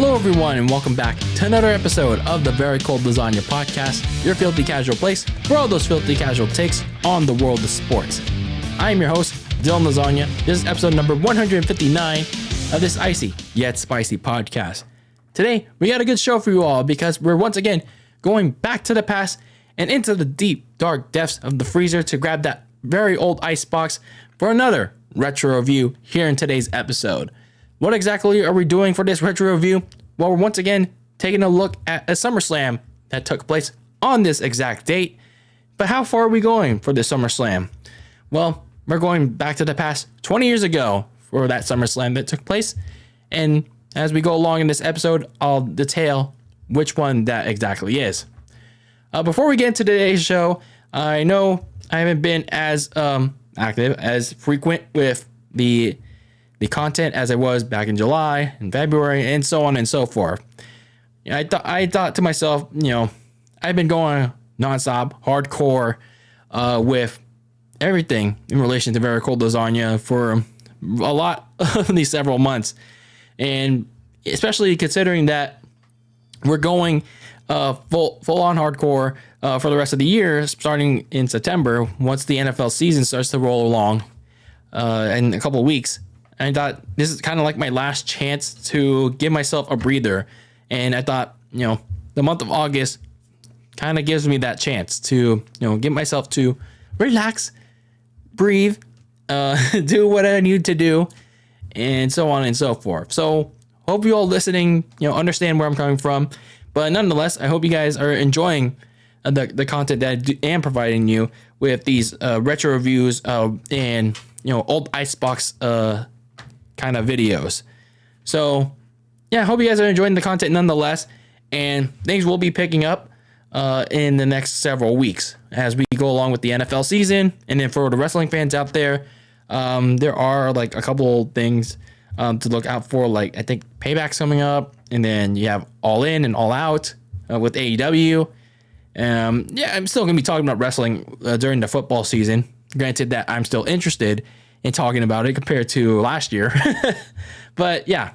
Hello everyone and welcome back to another episode of the Very Cold Lasagna podcast, your filthy casual place for all those filthy casual takes on the world of sports. I am your host, DylanLasagna. This is episode number 159 of this icy yet spicy podcast. Today, we got a good show for you all because we're once again going back to the past and into the deep, dark depths of the freezer to grab that very old icebox for another retro review here in today's episode. What exactly are we doing for this retro review? Well, we're once again taking a look at a SummerSlam that took place on this exact date. But how far are we going for this SummerSlam? Well, we're going back to the past 20 years ago for that SummerSlam that took place. And as we go along in this episode, I'll detail which one that exactly is. Before we get into today's show, I know I haven't been as active, as frequent with the content as I was back in July and February and so on and so forth. I thought to myself, I've been going nonstop, hardcore with everything in relation to Very Cold Lasagna for a lot of these several months. And especially considering that we're going full on hardcore for the rest of the year, starting in September, once the NFL season starts to roll along in a couple of weeks. I thought this is kind of like my last chance to give myself a breather. And I thought, the month of August kind of gives me that chance to, get myself to relax, breathe, do what I need to do, and so on and so forth. So hope you all listening, understand where I'm coming from. But nonetheless, I hope you guys are enjoying the content that I am providing you with these retro reviews and, old icebox kind of videos. So yeah, I hope you guys are enjoying the content nonetheless, and things will be picking up in the next several weeks as we go along with the NFL season. And then for the wrestling fans out there, there are like a couple things to look out for, like I think Payback's coming up, and then you have All In and All Out with AEW. I'm still gonna be talking about wrestling during the football season, granted that I'm still interested in talking about it compared to last year. But yeah,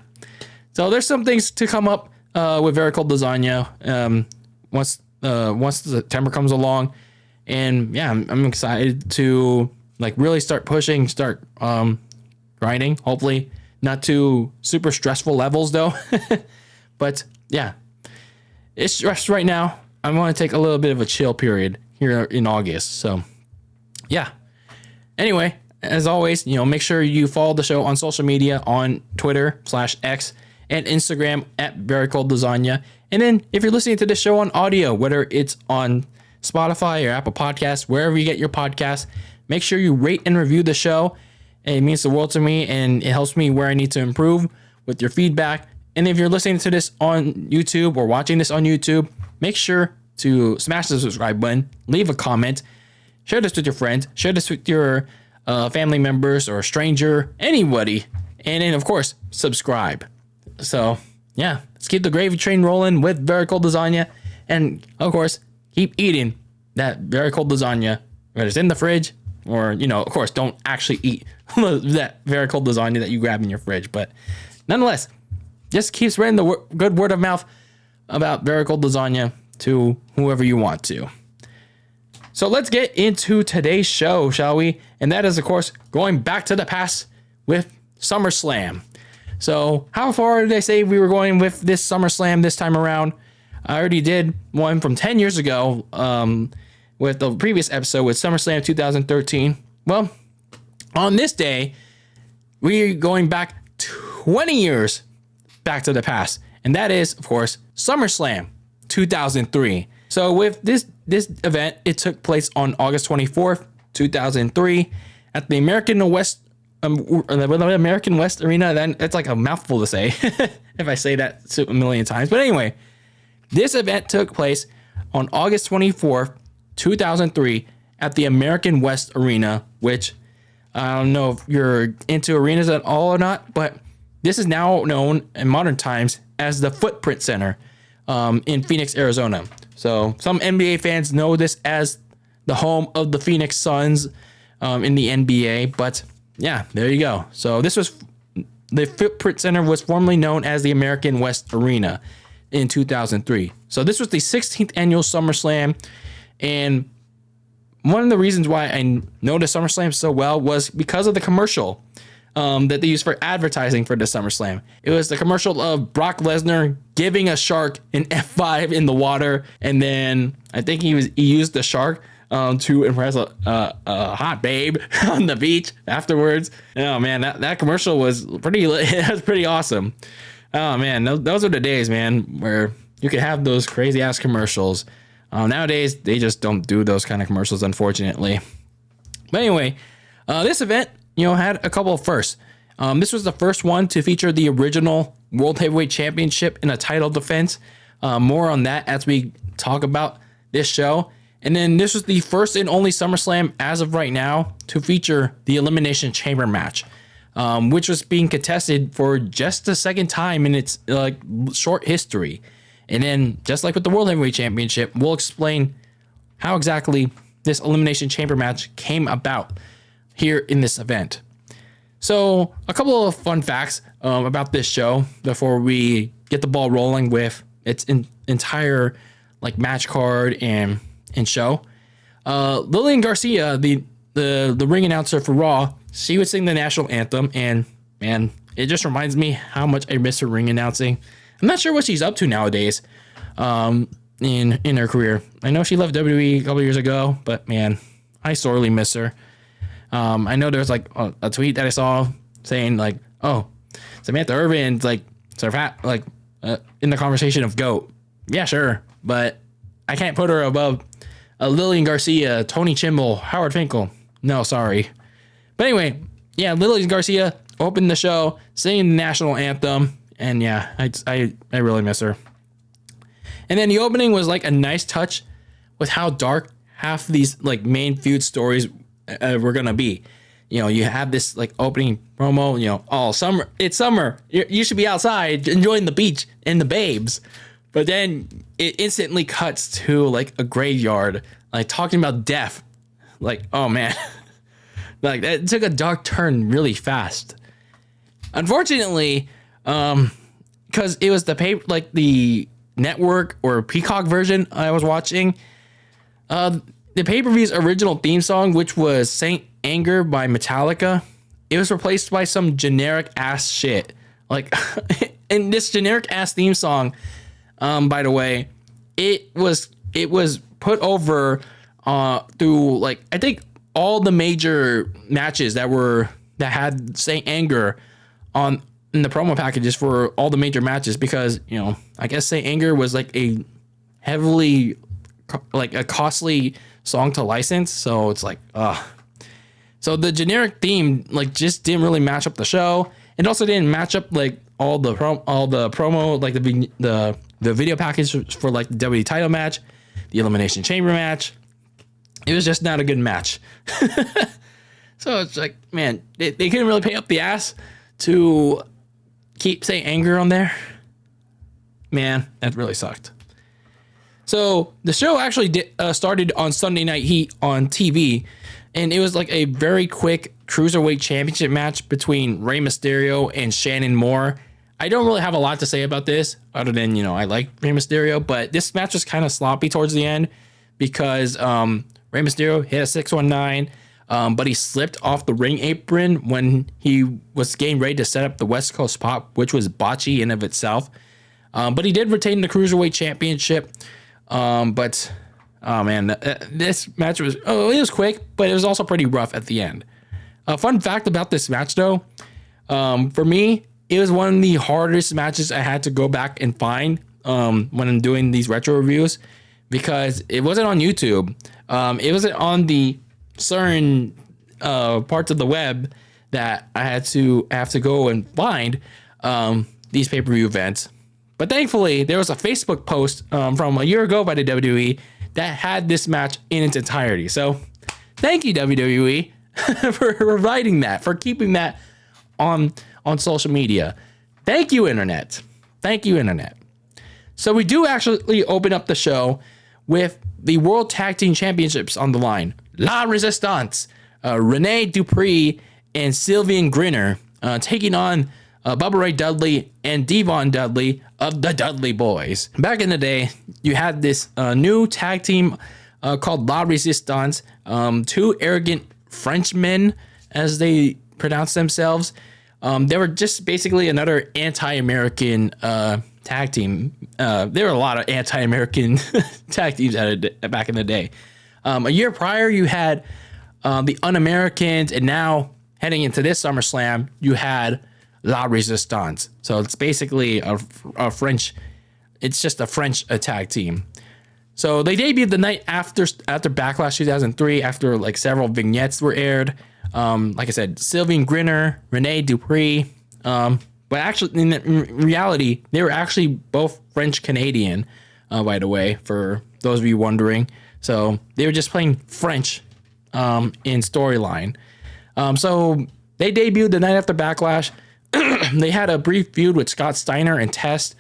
so there's some things to come up with Very Cold Lasagna once September comes along. And yeah, I'm excited to really start pushing, start grinding. Hopefully not too super stressful levels though. But yeah, it's stressed right now. I want to take a little bit of a chill period here in August. So yeah, anyway, as always, make sure you follow the show on social media on Twitter/X and Instagram at Very Cold Lasagna. And then if you're listening to this show on audio, whether it's on Spotify or Apple Podcasts, wherever you get your podcasts, make sure you rate and review the show. It means the world to me, and it helps me where I need to improve with your feedback. And if you're listening to this on YouTube or watching this on YouTube, make sure to smash the subscribe button, leave a comment, share this with your friends, share this with your family members or a stranger, anybody. And then, of course, subscribe. So, yeah, let's keep the gravy train rolling with Very Cold Lasagna. And, of course, keep eating that Very Cold Lasagna, whether it's in the fridge or, of course, don't actually eat that Very Cold Lasagna that you grab in your fridge. But nonetheless, just keep spreading the good word of mouth about Very Cold Lasagna to whoever you want to. So let's get into today's show, shall we? And that is, of course, going back to the past with SummerSlam. So how far did I say we were going with this SummerSlam this time around? I already did one from 10 years ago with the previous episode with SummerSlam 2013. Well, on this day, we're going back 20 years back to the past. And that is, of course, SummerSlam 2003. So with this event, it took place on August 24th, 2003 at the American West Arena. Then it's like a mouthful to say if I say that a million times. But anyway, this event took place on August 24th, 2003 at the American West Arena, which I don't know if you're into arenas at all or not, but this is now known in modern times as the Footprint Center in Phoenix, Arizona. So some NBA fans know this as the home of the Phoenix Suns in the NBA. But yeah, there you go. So this was the Footprint Center was formerly known as the American West Arena in 2003. So this was the 16th annual SummerSlam, and one of the reasons why I noticed SummerSlam so well was because of the commercial that they used for advertising for the SummerSlam. It was the commercial of Brock Lesnar giving a shark an F5 in the water, and then I think he used the shark to impress a hot babe on the beach afterwards. Oh man, that commercial was pretty awesome. Oh man, those are the days, man, where you could have those crazy ass commercials. Nowadays, they just don't do those kind of commercials, unfortunately. But anyway, this event, had a couple of firsts. This was the first one to feature the original World Heavyweight Championship in a title defense. More on that as we talk about this show. And then this was the first and only SummerSlam as of right now to feature the Elimination Chamber match, which was being contested for just the second time in its short history. And then, just like with the World Heavyweight Championship, we'll explain how exactly this Elimination Chamber match came about here in this event. So, a couple of fun facts about this show before we get the ball rolling with its entire match card and show. Lillian Garcia, the ring announcer for Raw, she would sing the national anthem, and man, it just reminds me how much I miss her ring announcing. I'm not sure what she's up to nowadays in her career. I know she left WWE a couple years ago, but man, I sorely miss her. I know there's a tweet that I saw saying oh, Samantha Irvin's in the conversation of GOAT. Yeah, sure, but I can't put her above Lillian Garcia, Tony Chimel, Howard Finkel. No, sorry. But anyway, yeah, Lillian Garcia opened the show singing the national anthem. And yeah, I really miss her. And then the opening was a nice touch with how dark half of these main feud stories were gonna be. You have this opening promo. Oh, summer, it's summer. You should be outside enjoying the beach and the babes. But then it instantly cuts to a graveyard, talking about death. Oh man, that took a dark turn really fast. Unfortunately, because it was the network or Peacock version I was watching, the pay-per-view's original theme song, which was Saint Anger by Metallica, it was replaced by some generic ass shit. And this generic ass theme song, by the way, it was put over through I think all the major matches that had Saint Anger in the promo packages for all the major matches, because I guess Saint Anger was a heavily a costly song to license, so it's so the generic theme just didn't really match up the show. It also didn't match up all the promo the video package for the WWE title match, the Elimination Chamber match. It was just not a good match. So it's man, they couldn't really pay up the ass to keep Saint Anger on there. Man, that really sucked. So the show actually started on Sunday Night Heat on TV, and it was a very quick Cruiserweight Championship match between Rey Mysterio and Shannon Moore. I don't really have a lot to say about this other than, I like Rey Mysterio, but this match was kind of sloppy towards the end because Rey Mysterio hit a 619, but he slipped off the ring apron when he was getting ready to set up the West Coast Pop, which was botchy in of itself. But he did retain the Cruiserweight Championship. But, oh man, this match it was quick, but it was also pretty rough at the end. A fun fact about this match, though, for me, it was one of the hardest matches I had to go back and find when I'm doing these retro reviews, because it wasn't on YouTube. It wasn't on the certain parts of the web that I have to go and find these pay-per-view events. But thankfully, there was a Facebook post from a year ago by the WWE that had this match in its entirety. So thank you, WWE, for providing that, for keeping that on social media. Thank you, Internet. Thank you, Internet. So we do actually open up the show with the World Tag Team Championships on the line. La Resistance, Rene Dupree and Sylvian Grinner taking on Bubba Ray Dudley and Devon Dudley of the Dudley Boys. Back in the day, you had this new tag team called La Resistance, two arrogant Frenchmen, as they pronounce themselves. They were just basically another anti-American tag team. There were a lot of anti-American tag teams back in the day. A year prior, you had the Un-Americans, and now heading into this SummerSlam, you had La Resistance. So it's basically a French. It's just a French tag team. So they debuted the night after Backlash 2003, after like several vignettes were aired. Like I said, Sylvain Grinner, Rene Dupree. But actually, in reality, they were actually both French Canadian, by the way, for those of you wondering. So they were just playing French in storyline. So they debuted the night after Backlash. They had a brief feud with Scott Steiner and Test.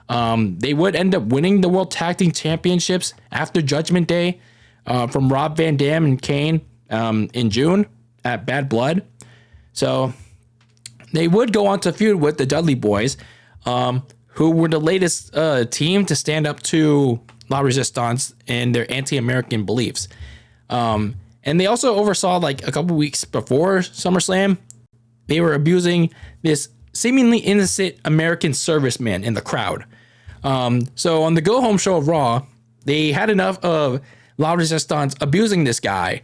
They would end up winning the World Tag Team Championships after Judgment Day from Rob Van Dam and Kane in June at Bad Blood. So they would go on to feud with the Dudley Boys, who were the latest team to stand up to La Resistance and their anti-American beliefs. And they also oversaw, like a couple weeks before SummerSlam, they were abusing this seemingly innocent American serviceman in the crowd. So on the Go Home show of Raw, they had enough of La Resistance abusing this guy.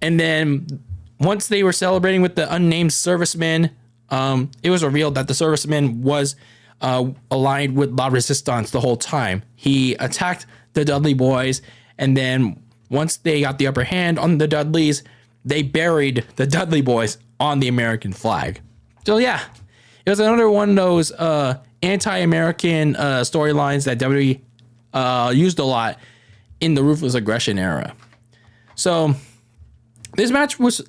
And then once they were celebrating with the unnamed serviceman, it was revealed that the serviceman was aligned with La Resistance the whole time. He attacked the Dudley Boys, and then once they got the upper hand on the Dudleys, they buried the Dudley Boys on the American flag. So yeah, it was another one of those anti-American storylines that WWE used a lot in the Ruthless Aggression era. So this match was,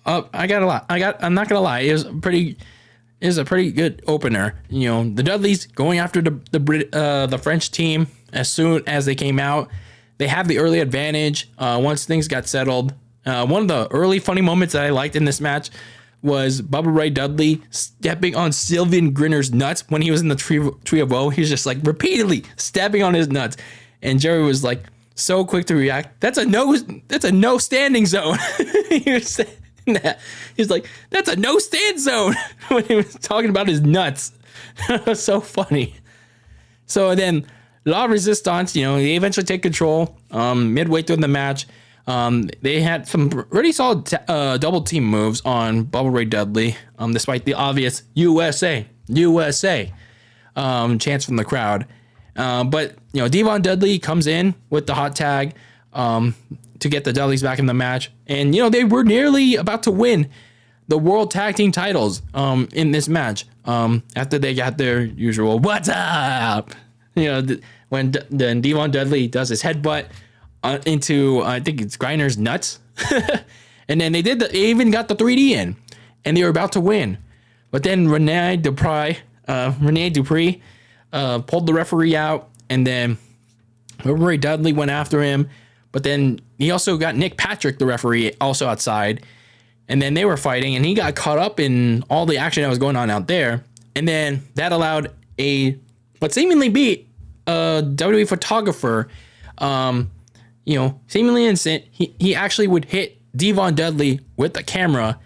I'm not gonna lie, it was a pretty good opener. You know, the Dudleys going after the French team as soon as they came out. They have the early advantage once things got settled. One of the early funny moments that I liked in this match was Bubba Ray Dudley stepping on Sylvain Grinner's nuts when he was in the Tree of Woe. He was just like repeatedly stepping on his nuts, and Jerry was like so quick to react. That's a no standing zone. He was saying that. He's like, that's a no stand zone when he was talking about his nuts. That was so funny. So then La Resistance, you know, they eventually take control midway through the match. They had some pretty solid double team moves on Bubba Ray Dudley, despite the obvious USA chants from the crowd. But, you know, Devon Dudley comes in with the hot tag to get the Dudleys back in the match. And, you know, they were nearly about to win the World Tag Team titles in this match after they got their usual "What's up?" You know, when Devon Dudley does his headbutt into, I think it's Griner's nuts. And then they even got the 3D in, and they were about to win. But then Rene Dupree pulled the referee out, and then Ray Dudley went after him. But then he also got Nick Patrick, the referee, also outside. And then they were fighting, and he got caught up in all the action that was going on out there. And then that allowed what seemingly be a WWE photographer, you know, seemingly innocent. He actually would hit Devon Dudley with the camera,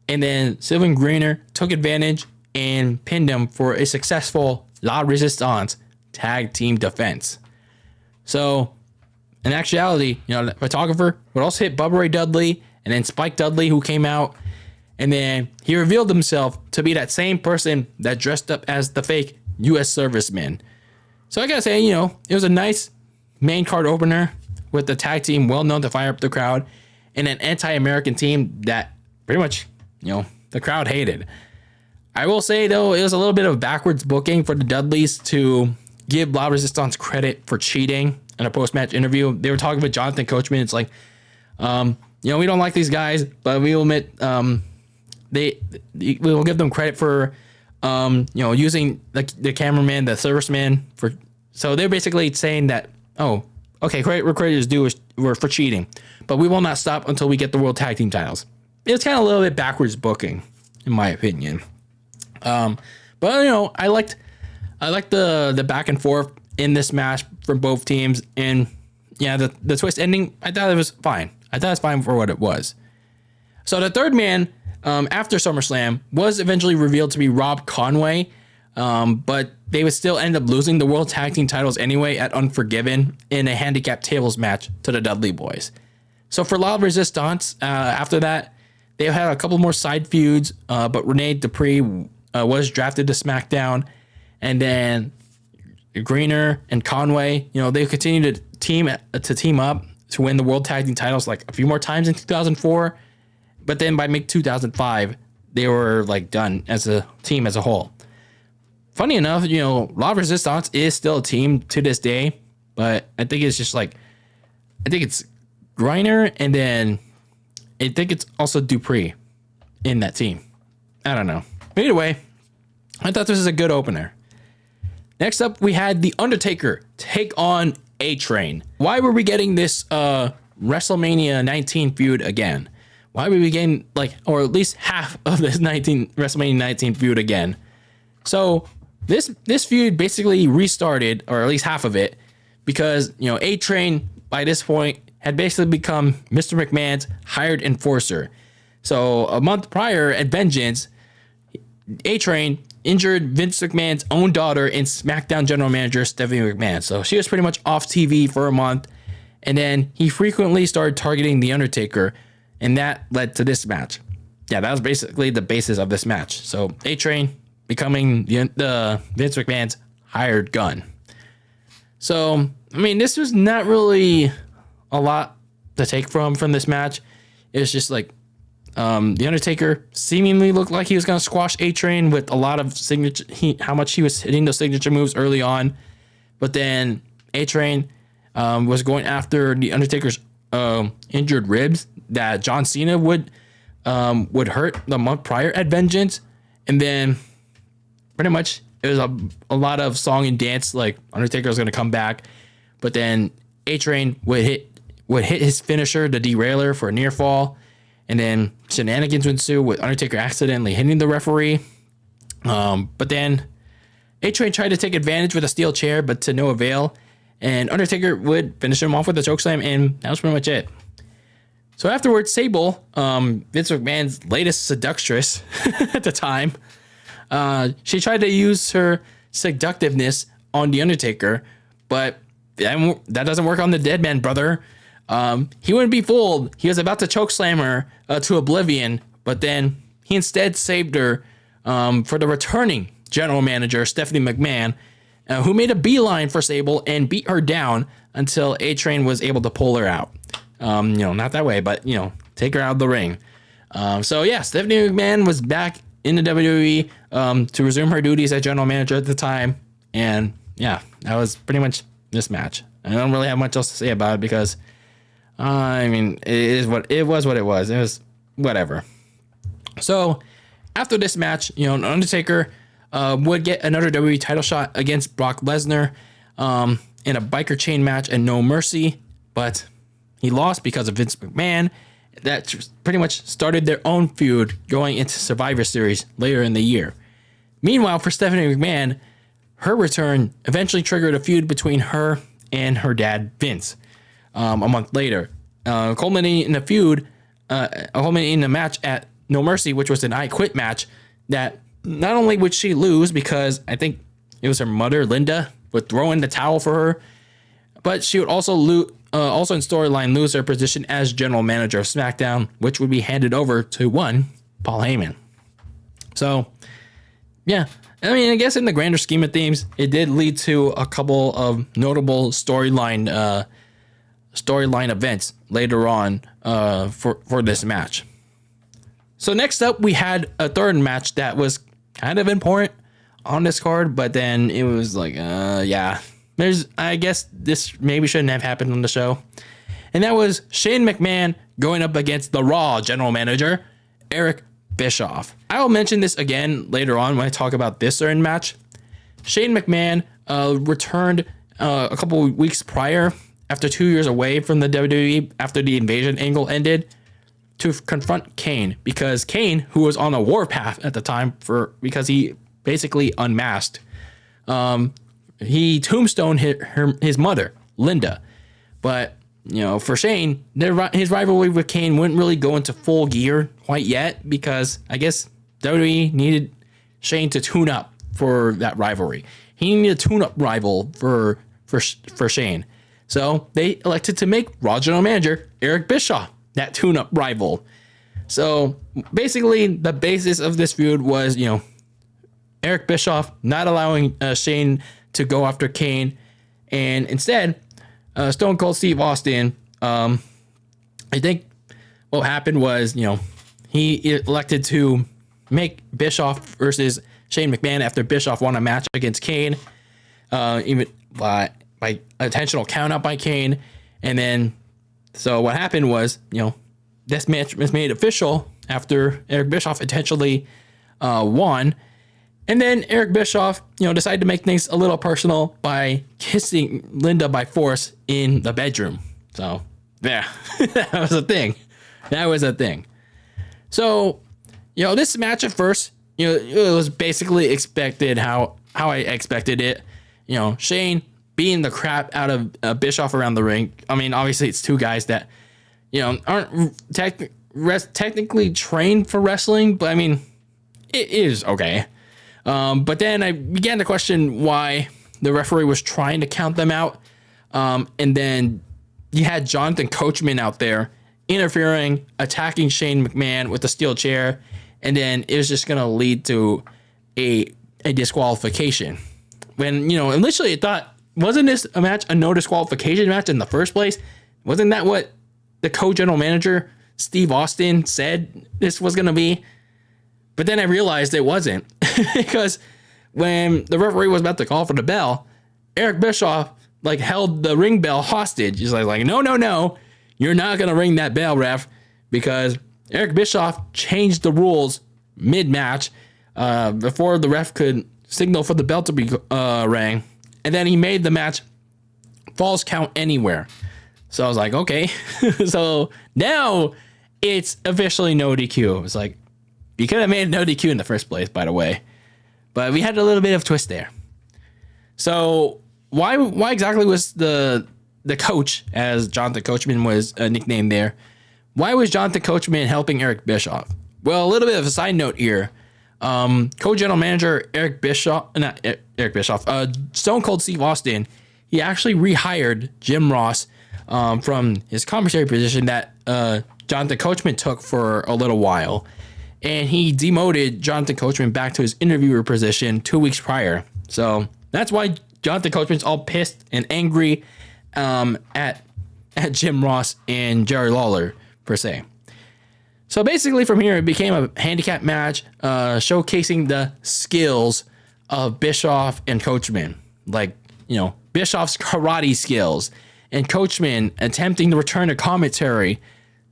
and then Sylvain Griner took advantage and pinned him for a successful La Resistance tag team defense. So, in actuality, you know, the photographer would also hit Bubba Ray Dudley and then Spike Dudley, who came out, and then he revealed himself to be that same person that dressed up as the fake U.S. serviceman. So I gotta say, you know, it was a nice main card opener with the tag team well known to fire up the crowd, and an anti-American team that pretty much, you know, the crowd hated. I will say, though, it was a little bit of backwards booking for the Dudleys to give La Resistance credit for cheating in a post-match interview. They were talking with Jonathan Coachman. It's like, you know, we don't like these guys, but we will admit we will give them credit for, you know, using the cameraman, the serviceman for. So they're basically saying that, oh, okay, credit is due for cheating, but we will not stop until we get the World Tag Team titles. It's kind of a little bit backwards booking, in my opinion. But I liked the back and forth in this match from both teams, and yeah, the twist ending, I thought it was fine. I thought it was fine for what it was. So the third man after SummerSlam was eventually revealed to be Rob Conway, but they would still end up losing the World Tag Team titles anyway at Unforgiven in a handicap tables match to the Dudley Boys. So for La Resistance, after that, they had a couple more side feuds, but Rene Dupree was drafted to SmackDown, and then Greener and Conway, they continued to team up to win the World Tag Team titles like a few more times in 2004, but then by mid-2005, they were like done as a team as a whole. Funny enough, La Resistance is still a team to this day, but I think it's just like, I think it's Griner, and then I think it's also Dupree in that team. I don't know. But either way, I thought this was a good opener. Next up, we had The Undertaker take on A-Train. Why were we getting this WrestleMania 19 feud again? Why were we getting or at least half of this WrestleMania 19 feud again? So this feud basically restarted, or at least half of it, because A-Train by this point had basically become Mr. McMahon's hired enforcer. So a month prior at Vengeance, A-Train injured Vince McMahon's own daughter and SmackDown general manager Stephanie McMahon. So she was pretty much off TV for a month, and then he frequently started targeting The Undertaker, and that led to this match. Yeah, that was basically the basis of this match. So A-Train becoming the Vince McMahon's hired gun. So, I mean, this was not really a lot to take from this match. It was just like The Undertaker seemingly looked like he was going to squash A-Train with a lot of how much he was hitting those signature moves early on. But then A-Train was going after The Undertaker's injured ribs that John Cena would hurt the month prior at Vengeance. And then pretty much it was a lot of song and dance, like Undertaker was going to come back. But then A-Train would hit his finisher, the Derailer, for a near fall. And then shenanigans would ensue with Undertaker accidentally hitting the referee. But then A-Train tried to take advantage with a steel chair, but to no avail. And Undertaker would finish him off with a chokeslam, and that was pretty much it. So afterwards, Sable, Vince McMahon's latest seductress at the time, she tried to use her seductiveness on The Undertaker, but that doesn't work on the dead man, brother. He wouldn't be fooled. He was about to chokeslam her to oblivion, but then he instead saved her for the returning general manager, Stephanie McMahon, who made a beeline for Sable and beat her down until A-Train was able to pull her out. Not that way, but, take her out of the ring. So, yeah, Stephanie McMahon was back in the WWE to resume her duties as general manager at the time. And, yeah, that was pretty much this match. I don't really have much else to say about it because, it was what it was. It was whatever. So, after this match, Undertaker would get another WWE title shot against Brock Lesnar in a biker chain match at No Mercy, but he lost because of Vince McMahon. That pretty much started their own feud going into Survivor Series later in the year. Meanwhile, for Stephanie McMahon, her return eventually triggered a feud between her and her dad, Vince, a month later, culminating in a feud, culminating in a match at No Mercy, which was an I Quit match that not only would she lose because I think it was her mother, Linda, would throw in the towel for her, but she would also also in storyline lose her position as general manager of SmackDown, which would be handed over to Paul Heyman. So, yeah, I guess in the grander scheme of things, it did lead to a couple of notable storyline events later on for this match. So next up, we had a third match that was kind of important on this card, but then it was like, I guess this maybe shouldn't have happened on the show. And that was Shane McMahon going up against the Raw general manager, Eric Bischoff. I will mention this again later on when I talk about this certain match. Shane McMahon returned a couple of weeks prior, after 2 years away from the WWE after the invasion angle ended, to confront Kane, because Kane, who was on a warpath at the time because he basically unmasked. He tombstoned his mother, Linda. But, for Shane, his rivalry with Kane wouldn't really go into full gear quite yet because I guess WWE needed Shane to tune up for that rivalry. He needed a tune-up rival for Shane. So they elected to make Raw General Manager Eric Bischoff that tune-up rival. So basically, the basis of this feud was, Eric Bischoff not allowing Shane to go after Kane, and instead, Stone Cold Steve Austin. I think what happened was, he elected to make Bischoff versus Shane McMahon after Bischoff won a match against Kane, even by intentional count out by Kane. And then, so what happened was, this match was made official after Eric Bischoff intentionally won. And then Eric Bischoff, decided to make things a little personal by kissing Linda by force in the bedroom. So, yeah, that was a thing. So, this match at first, it was basically expected how I expected it. Shane beating the crap out of Bischoff around the ring. I mean, obviously it's two guys that, aren't technically trained for wrestling, but I mean, it is okay. But then I began to question why the referee was trying to count them out. And then you had Jonathan Coachman out there interfering, attacking Shane McMahon with the steel chair. And then it was just going to lead to a disqualification. When, initially I thought, wasn't this a match, a no disqualification match in the first place? Wasn't that what the co-general manager, Steve Austin, said this was going to be? But then I realized it wasn't. Because when the referee was about to call for the bell, Eric Bischoff held the ring bell hostage. He's like, no, you're not going to ring that bell, ref, because Eric Bischoff changed the rules mid-match before the ref could signal for the bell to be rang. And then he made the match falls count anywhere. So I was like, okay. So now it's officially no DQ. It's like, you could have made no DQ in the first place, by the way. But we had a little bit of twist there. So why exactly was the coach, as Jonathan Coachman was nicknamed there, why was Jonathan Coachman helping Eric Bischoff? Well, a little bit of a side note here. Co-general manager Stone Cold Steve Austin, he actually rehired Jim Ross from his commissary position that Jonathan Coachman took for a little while. And he demoted Jonathan Coachman back to his interviewer position 2 weeks prior. So that's why Jonathan Coachman's all pissed and angry at Jim Ross and Jerry Lawler, per se. So basically from here, it became a handicap match showcasing the skills of Bischoff and Coachman. Bischoff's karate skills and Coachman attempting to return to commentary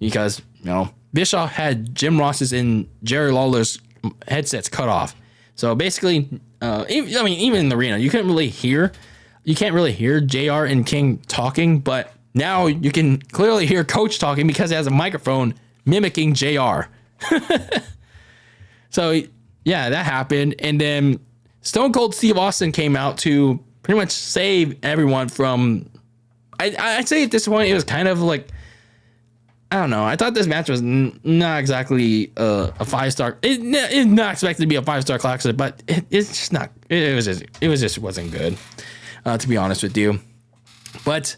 because, Bischoff had Jim Ross's and Jerry Lawler's headsets cut off. So basically, even in the arena, you can't really hear JR and King talking, but now you can clearly hear Coach talking because he has a microphone mimicking JR. So yeah, that happened. And then Stone Cold Steve Austin came out to pretty much save everyone from, I'd say at this point, it was kind of like, I don't know. I thought this match was not exactly a 5-star. It's not expected to be a 5-star classic, but it's just not. It just wasn't good, to be honest with you. But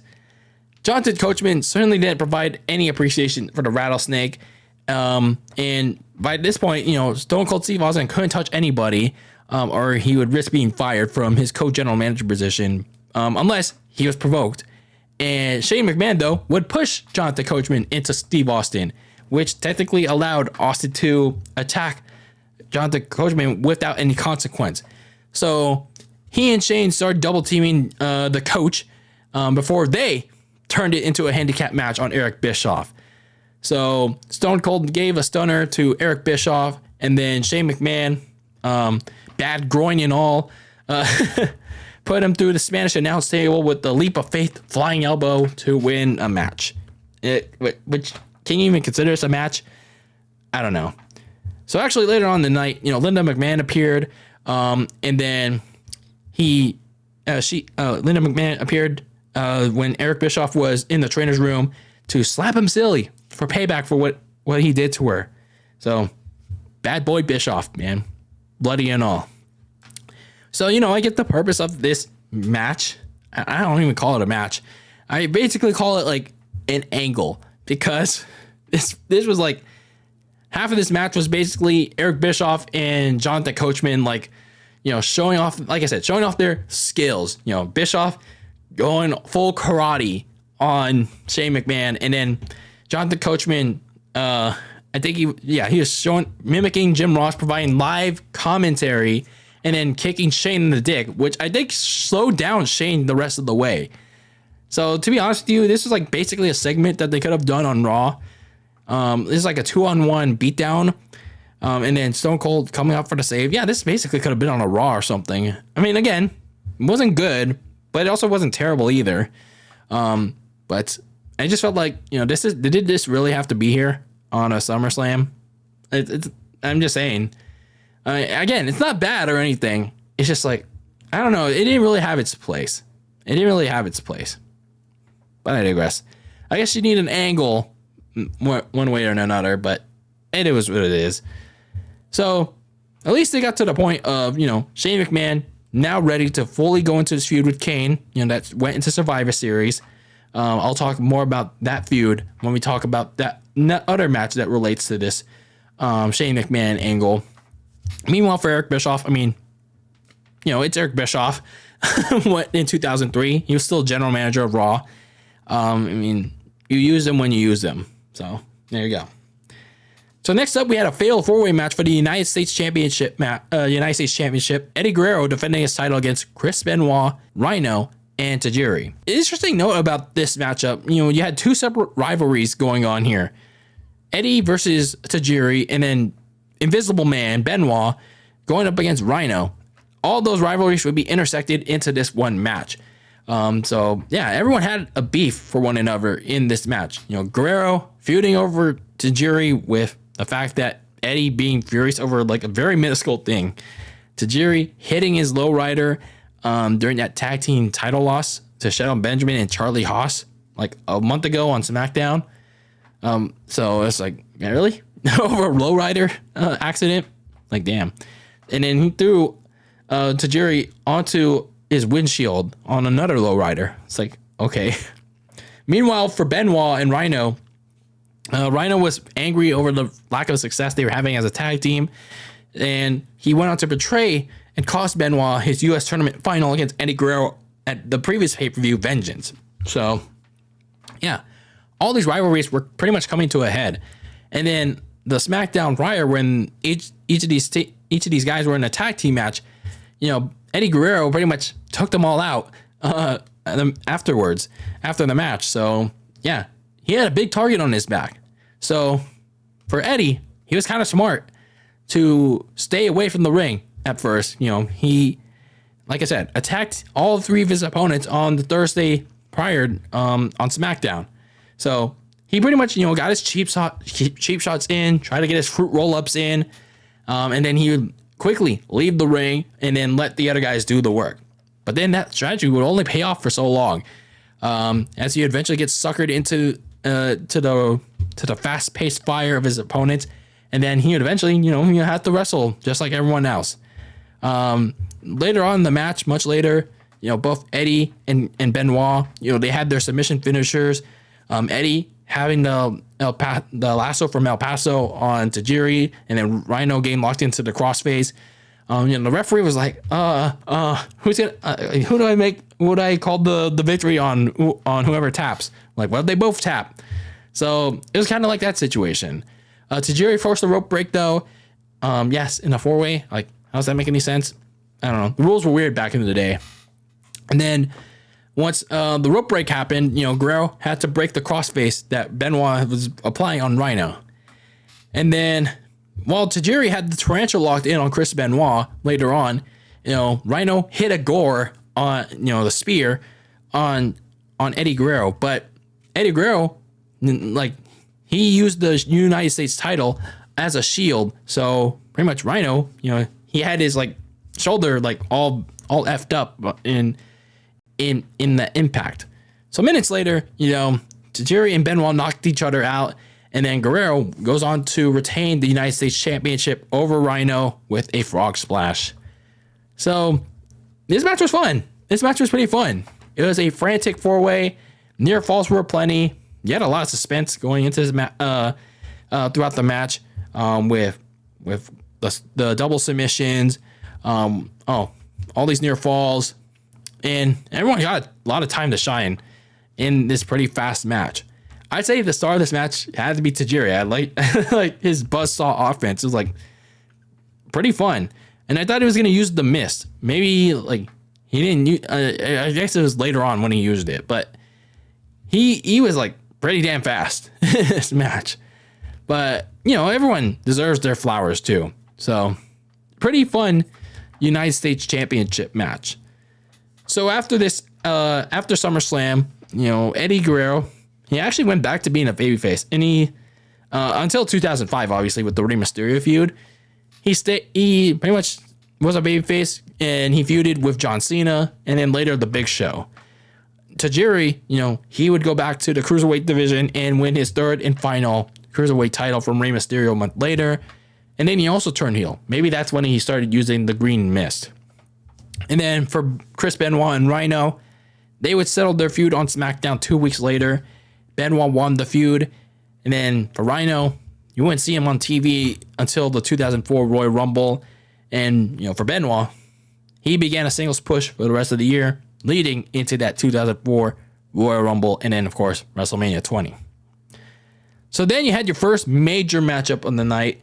Jonathan Coachman certainly didn't provide any appreciation for the Rattlesnake. And by this point, Stone Cold Steve Austin couldn't touch anybody, or he would risk being fired from his co-general manager position, unless he was provoked. And Shane McMahon, though, would push Jonathan Coachman into Steve Austin, which technically allowed Austin to attack Jonathan Coachman without any consequence. So he and Shane started double teaming the coach before they turned it into a handicap match on Eric Bischoff. So Stone Cold gave a stunner to Eric Bischoff, and then Shane McMahon, bad groin and all, put him through the Spanish announce table with the leap of faith flying elbow to win a match. Which, can you even consider this a match? I don't know. So actually later on in the night, Linda McMahon appeared. And then Linda McMahon appeared when Eric Bischoff was in the trainer's room to slap him silly for payback for what he did to her. So bad boy Bischoff, man, bloody and all. So, I get the purpose of this match. I don't even call it a match. I basically call it like an angle, because this was like half of this match was basically Eric Bischoff and Jonathan Coachman, like, showing off, like I said, showing off their skills. Bischoff going full karate on Shane McMahon, and then Jonathan Coachman, I think he was mimicking Jim Ross, providing live commentary, and then kicking Shane in the dick, which I think slowed down Shane the rest of the way. So to be honest with you, this is like basically a segment that they could have done on Raw. This is like a 2-on-1 beatdown. And then Stone Cold coming up for the save. Yeah, this basically could have been on a Raw or something. I mean, again, it wasn't good, but it also wasn't terrible either. But I just felt like, did this really have to be here on a SummerSlam? I'm just saying. Again, it's not bad or anything. It's just like, I don't know. It didn't really have its place. But I digress. I guess you need an angle one way or another, but it was what it is. So at least they got to the point of, Shane McMahon now ready to fully go into his feud with Kane. That went into Survivor Series. I'll talk more about that feud when we talk about that other match that relates to this Shane McMahon angle. Meanwhile, for Eric Bischoff, I mean, it's Eric Bischoff. In 2003, he was still general manager of Raw. I mean, you use them when you use them. So there you go. So next up, we had a fatal 4-way match for the United States Championship. Eddie Guerrero defending his title against Chris Benoit, Rhino, and Tajiri. Interesting note about this matchup, you had two separate rivalries going on here. Eddie versus Tajiri, and then Invisible Man, Benoit, going up against Rhino. All those rivalries would be intersected into this one match. So yeah, everyone had a beef for one another in this match. Guerrero feuding over Tajiri with the fact that Eddie being furious over like a very minuscule thing. Tajiri hitting his lowrider during that tag team title loss to Shelton Benjamin and Charlie Haas like a month ago on SmackDown. So it's like, yeah, really? Over a lowrider accident? Like, damn. And then he threw Tajiri onto his windshield on another lowrider. It's like, okay. Meanwhile, for Benoit and Rhino, Rhino was angry over the lack of success they were having as a tag team, and he went on to betray and cost Benoit his U.S. tournament final against Eddie Guerrero at the previous pay-per-view Vengeance. So, yeah, all these rivalries were pretty much coming to a head. And then the SmackDown prior, when each of these guys were in a tag team match, Eddie Guerrero pretty much took them all out afterwards, after the match. So, yeah, he had a big target on his back. So, for Eddie, he was kind of smart to stay away from the ring at first. He, like I said, attacked all three of his opponents on the Thursday prior on SmackDown. So, he pretty much, got his cheap shots in, tried to get his fruit roll-ups in, and then he would quickly leave the ring and then let the other guys do the work. But then that strategy would only pay off for so long, as he eventually gets suckered into to the fast-paced fire of his opponents, and then he would eventually, have to wrestle just like everyone else. Later on in the match, much later, both Eddie and Benoit, they had their submission finishers. Eddie having the lasso from El Paso on Tajiri, and then Rhino getting locked into the crossface. The referee was like, who do I make? Would I call the victory on whoever taps? Like, well, they both tap. So it was kind of like that situation. Tajiri forced the rope break though. Yes, in a 4-way. Like, how does that make any sense? I don't know. The rules were weird back in the day. And then once the rope break happened, Guerrero had to break the crossface that Benoit was applying on Rhino. And then while Tajiri had the tarantula locked in on Chris Benoit later on, Rhino hit a gore on, the spear on Eddie Guerrero. But Eddie Guerrero, like, he used the United States title as a shield. So pretty much Rhino, he had his, like, shoulder like all effed up in the impact. So minutes later, Tajiri and Benoit knocked each other out, and then Guerrero goes on to retain the United States Championship over Rhino with a frog splash. So this match was fun. This match was pretty fun. It was a frantic 4-way. Near falls were plenty. You had a lot of suspense going into this throughout the match, with the double submissions, all these near falls, and everyone got a lot of time to shine in this pretty fast match. I'd say the star of this match had to be Tajiri. I like his buzzsaw offense. It was like pretty fun, and I thought he was gonna use the mist. Maybe like he didn't use. I guess it was later on when he used it, but he was like pretty damn fast this match. But everyone deserves their flowers too. So pretty fun United States Championship match. So after this, after SummerSlam, Eddie Guerrero, he actually went back to being a babyface, and he until 2005, obviously with the Rey Mysterio feud, he pretty much was a babyface, and he feuded with John Cena, and then later the Big Show. Tajiri, he would go back to the Cruiserweight division and win his third and final Cruiserweight title from Rey Mysterio a month later, and then he also turned heel. Maybe that's when he started using the green mist. And then for Chris Benoit and Rhino, they would settle their feud on SmackDown 2 weeks later. Benoit won the feud. And then for Rhino, you wouldn't see him on TV until the 2004 Royal Rumble. And, for Benoit, he began a singles push for the rest of the year, leading into that 2004 Royal Rumble. And then, of course, WrestleMania 20. So then you had your first major matchup on the night,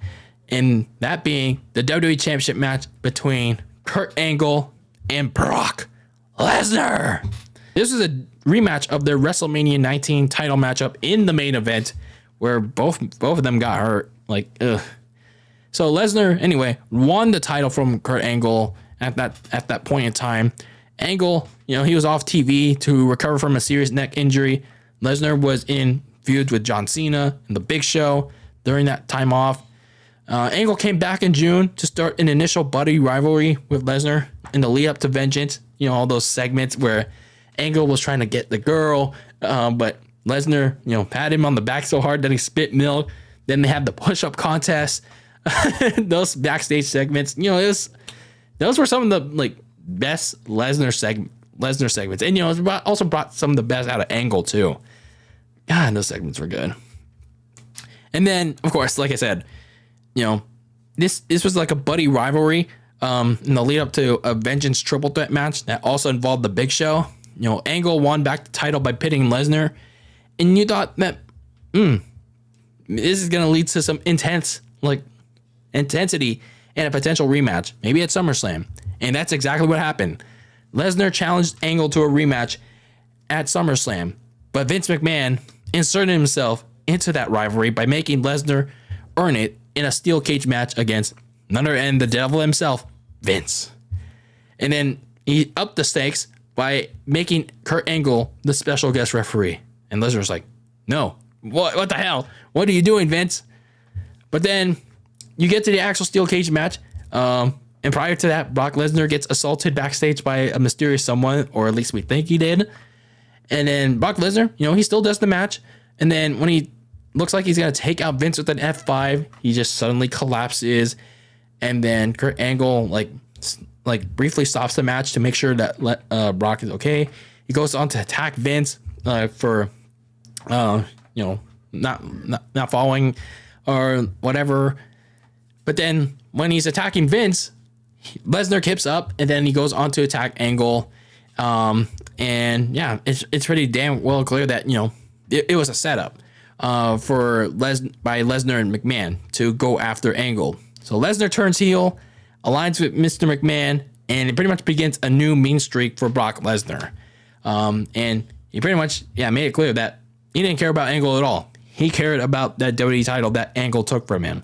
and that being the WWE Championship match between Kurt Angle and Brock Lesnar. This was a rematch of their WrestleMania 19 title matchup in the main event, where both of them got hurt. So Lesnar, anyway, won the title from Kurt Angle at that point in time. Angle, he was off TV to recover from a serious neck injury. Lesnar was in feuds with John Cena and the Big Show during that time off. Angle came back in June to start an initial buddy rivalry with Lesnar in the lead up to Vengeance. All those segments where Angle was trying to get the girl, but Lesnar, pat him on the back so hard that he spit milk. Then they had the push-up contest. Those backstage segments, those were some of the best Lesnar segments, and it also brought some of the best out of Angle too. God, those segments were good. And then, of course, like I said, this was like a buddy rivalry in the lead up to a Vengeance triple threat match that also involved the Big Show. Angle won back the title by pitting Lesnar, and you thought that this is gonna lead to some intensity and a potential rematch, maybe at SummerSlam. And that's exactly what happened. Lesnar challenged Angle to a rematch at SummerSlam, but Vince McMahon inserted himself into that rivalry by making Lesnar earn it in a steel cage match against none other than the devil himself, Vince. And then he upped the stakes by making Kurt Angle the special guest referee. And Lesnar's like, no, what the hell? What are you doing, Vince? But then you get to the actual steel cage match. And prior to that, Brock Lesnar gets assaulted backstage by a mysterious someone, or at least we think he did. And then Brock Lesnar, he still does the match. And then when he looks like he's going to take out Vince with an F5, he just suddenly collapses. And then Kurt Angle, briefly stops the match to make sure that Brock is okay. He goes on to attack Vince for, not following or whatever. But then when he's attacking Vince, Lesnar kips up, and then he goes on to attack Angle. And yeah, it's pretty damn well clear that, it was a setup by Lesnar and McMahon to go after Angle. So Lesnar turns heel, aligns with Mr. McMahon, and it pretty much begins a new mean streak for Brock Lesnar. And he pretty much made it clear that he didn't care about Angle at all. He cared about that WWE title that Angle took from him.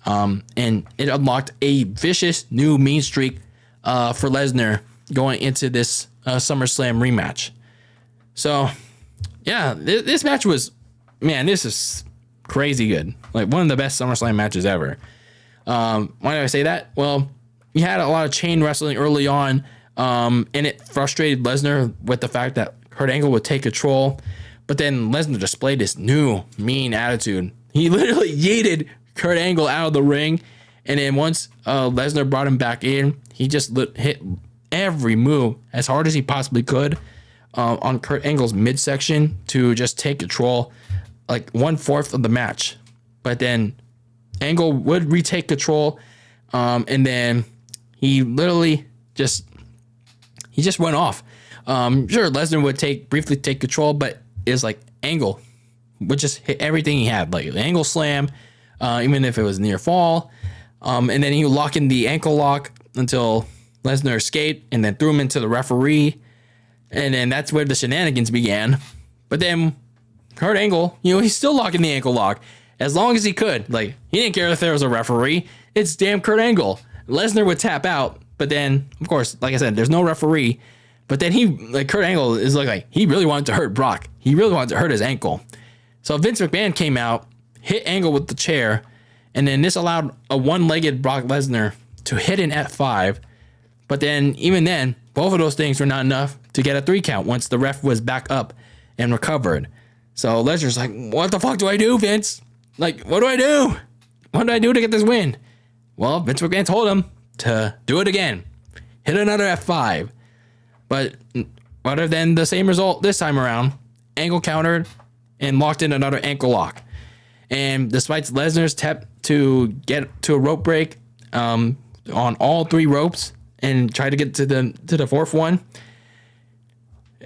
And it unlocked a vicious new mean streak for Lesnar going into this SummerSlam rematch. So, yeah, this match was, this is crazy good. Like one of the best SummerSlam matches ever. Why do I say that? Well, we had a lot of chain wrestling early on, and it frustrated Lesnar with the fact that Kurt Angle would take control. But then Lesnar displayed this new mean attitude. He literally yeeted Kurt Angle out of the ring. And then once Lesnar brought him back in, he just hit every move as hard as he possibly could on Kurt Angle's midsection to just take control, like 1/4 of the match. But then Angle would retake control, and then he literally just went off. Sure, Lesnar would briefly take control, but it's like Angle would just hit everything he had, like the angle slam, even if it was near fall. And then he would lock in the ankle lock until Lesnar escaped and then threw him into the referee. And then that's where the shenanigans began. But then Kurt Angle, he's still locking the ankle lock as long as he could. Like, he didn't care if there was a referee. It's damn Kurt Angle. Lesnar would tap out, but then, of course, like I said, there's no referee. But then Kurt Angle is like he really wanted to hurt Brock. He really wanted to hurt his ankle. So Vince McMahon came out, hit Angle with the chair, and then this allowed a one-legged Brock Lesnar to hit an F5. But then, even then, both of those things were not enough to get a 3 count once the ref was back up and recovered. So Lesnar's like, what the fuck do I do, Vince? Like, what do I do? What do I do to get this win? Well, Vince McMahon told him to do it again. Hit another F5. But rather than the same result this time around, Angle countered and locked in another ankle lock. And despite Lesnar's attempt to get to a rope break on all 3 ropes and try to get to the 4th one,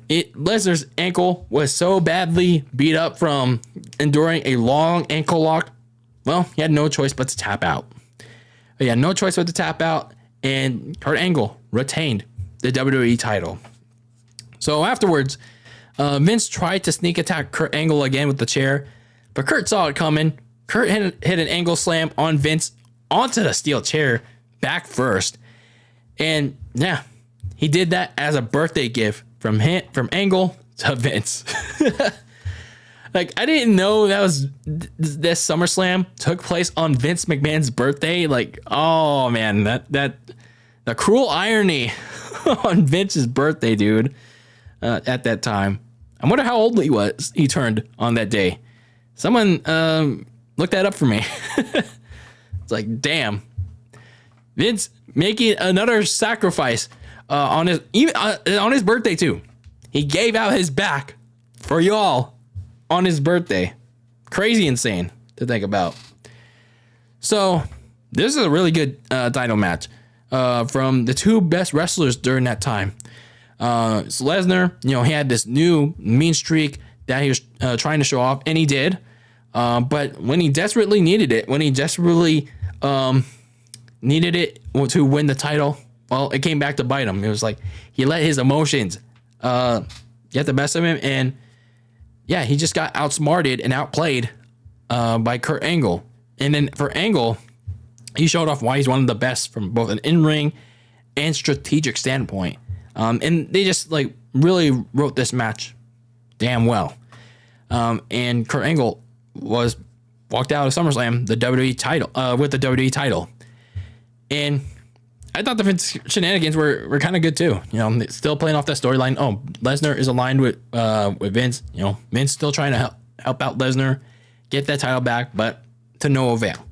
Lesnar's ankle was so badly beat up from enduring a long ankle lock. Well, he had no choice but to tap out. And Kurt Angle retained the WWE title. So afterwards, Vince tried to sneak attack Kurt Angle again with the chair, but Kurt saw it coming. Kurt hit an angle slam on Vince onto the steel chair back first. And yeah, he did that as a birthday gift from Angle to Vince. Like, I didn't know this SummerSlam took place on Vince McMahon's birthday. Like, oh man, that the cruel irony on Vince's birthday, dude. At that time, I wonder how old he turned on that day. Someone look that up for me. It's like, damn, Vince making another sacrifice on his birthday too. He gave out his back for y'all on his birthday. Crazy insane to think about. So this is a really good title match from the 2 best wrestlers during that time. So Lesnar, he had this new mean streak that he was trying to show off, and he did. But when he desperately needed it, to win the title, well, it came back to bite him. It was like he let his emotions get the best of him, and yeah, he just got outsmarted and outplayed by Kurt Angle. And then for Angle, he showed off why he's one of the best from both an in-ring and strategic standpoint. And they just really wrote this match damn well. And Kurt Angle walked out of SummerSlam the WWE title with the WWE title. And I thought the shenanigans were kind of good too. Still playing off that storyline. Oh, Lesnar is aligned with Vince. Vince still trying to help out Lesnar get that title back, but to no avail.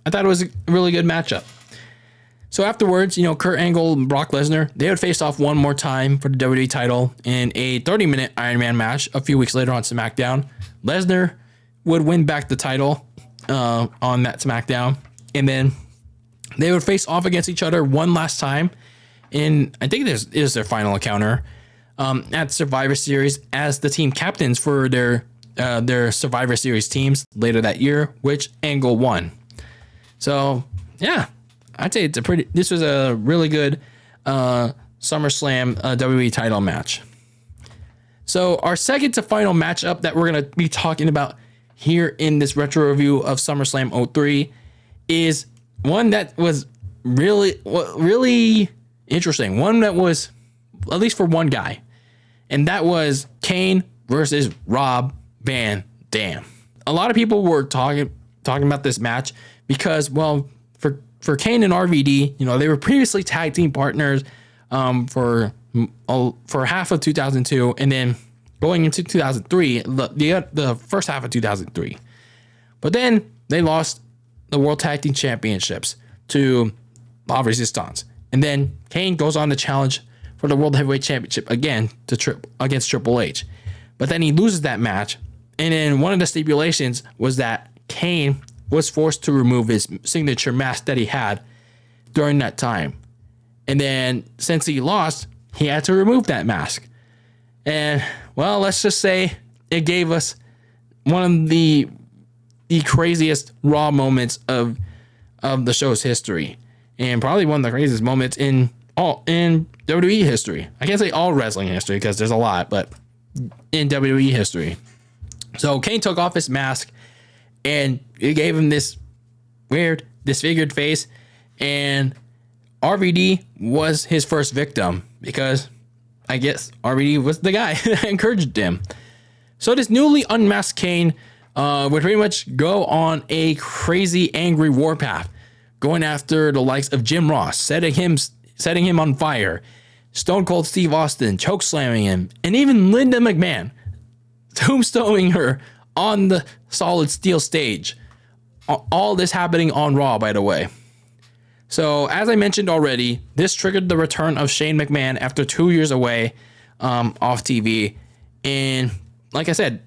I thought it was a really good matchup. So afterwards, Kurt Angle and Brock Lesnar, they would face off one more time for the WWE title in a 30-minute Iron Man match a few weeks later on SmackDown. Lesnar would win back the title on that SmackDown, and then they would face off against each other one last time, and I think this is their final encounter at Survivor Series as the team captains for their Survivor Series teams later that year, which Angle won. So yeah, I'd say this was a really good SummerSlam WWE title match. So our second to final matchup that we're going to be talking about here in this retro review of SummerSlam 03 is one that was really interesting. One that was, at least for one guy, and that was Kane versus Rob Van Dam. A lot of people were talking about this match because, well, for for Kane and RVD, they were previously tag team partners for half of 2002, and then going into 2003, the first half of 2003. But then they lost the World Tag Team Championships to La Resistance. And then Kane goes on to challenge for the World Heavyweight Championship again against Triple H. But then he loses that match. And then one of the stipulations was that Kane was forced to remove his signature mask that he had during that time. And then since he lost, he had to remove that mask. And, well, let's just say it gave us one of the craziest Raw moments of the show's history. And probably one of the craziest moments in WWE history. I can't say all wrestling history because there's a lot, but in WWE history. So Kane took off his mask and it gave him this weird disfigured face, and RVD was his first victim because I guess RVD was the guy that encouraged him. So this newly unmasked Kane would pretty much go on a crazy angry warpath, going after the likes of Jim Ross, setting him on fire, Stone Cold Steve Austin, chokeslamming him, and even Linda McMahon, tombstoning her on the solid steel stage. All this happening on Raw, by the way. So, as I mentioned already, this triggered the return of Shane McMahon after 2 years away off TV. And like I said,